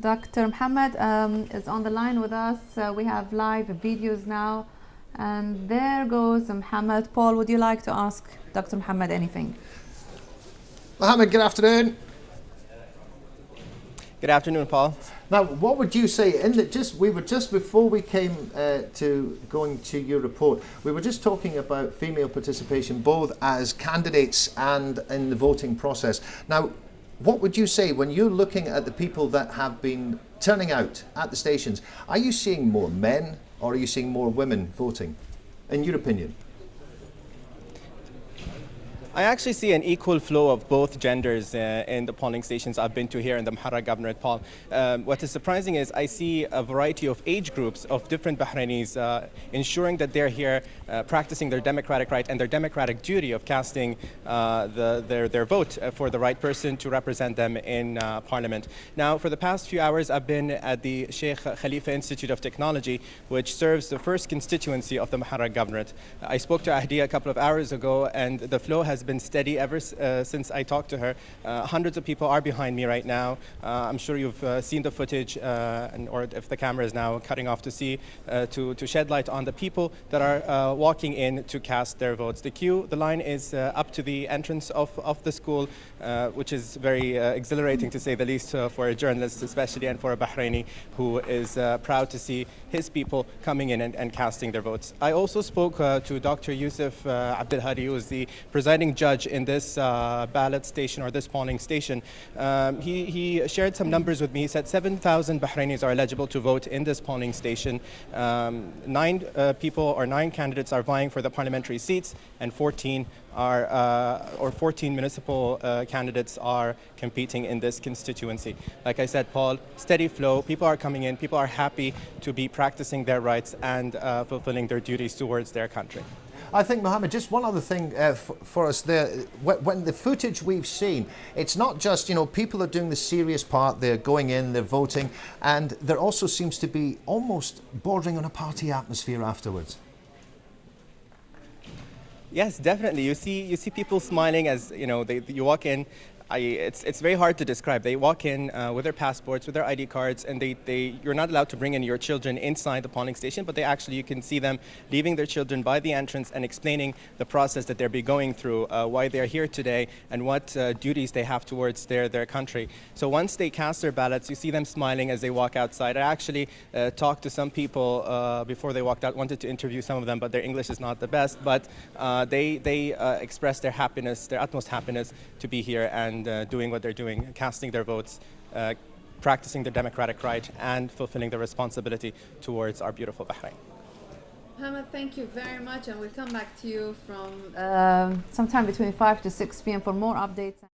Dr. Mohamed is on the line with us. We have live videos now. And there goes Mohamed. Paul, would you like to ask Dr. Mohamed anything? Mohamed, good afternoon. Good afternoon, Paul. Now, what would you say? We were just before we came to going to your report. We were just talking about female participation, both as candidates and in the voting process. Now, what would you say when you're looking at the people that have been turning out at the stations? Are you seeing more men or are you seeing more women voting, in your opinion? I actually see an equal flow of both genders in the polling stations I've been to here in the Muharrar Governorate, Paul. What is surprising is I see a variety of age groups of different Bahrainis ensuring that they're here practicing their democratic right and their democratic duty of casting their vote for the right person to represent them in Parliament. Now, for the past few hours, I've been at the Sheikh Khalifa Institute of Technology, which serves the first constituency of the Muharrar Governorate. I spoke to Ahdiya a couple of hours ago, and the flow has been steady ever since I talked to her. Hundreds of people are behind me right now. I'm sure you've seen the footage, or if the camera is now cutting off to see, to shed light on the people that are walking in to cast their votes. The line is up to the entrance of the school, which is very exhilarating to say the least for a journalist especially, and for a Bahraini who is proud to see his people coming in and casting their votes. I also spoke to Dr. Yusuf Abdelhadi, who is the presiding judge in this ballot station, or this polling station. He shared some numbers with me. He said 7,000 Bahrainis are eligible to vote in this polling station. 9 candidates are vying for the parliamentary seats, and 14 municipal candidates are competing in this constituency. Like I said, Paul, steady flow. People are coming in. People are happy to be practicing their rights and fulfilling their duties towards their country. I think, Mohamed, just one other thing for us there. When the footage we've seen, it's not just, people are doing the serious part. They're going in, they're voting, and there also seems to be almost bordering on a party atmosphere afterwards. Yes, definitely. You see people smiling as you walk in. It's very hard to describe. They walk in with their passports, with their ID cards, and you're not allowed to bring in your children inside the polling station, but you can see them leaving their children by the entrance and explaining the process that they'll be going through, why they're here today, and what duties they have towards their country. So once they cast their ballots, you see them smiling as they walk outside. I actually talked to some people before they walked out, wanted to interview some of them, but their English is not the best, but they expressed their happiness, their utmost happiness to be here and doing what they're doing, casting their votes, practicing their democratic right, and fulfilling their responsibility towards our beautiful Bahrain. Mohamed, thank you very much, and we'll come back to you from sometime between 5 to 6 p.m. for more updates.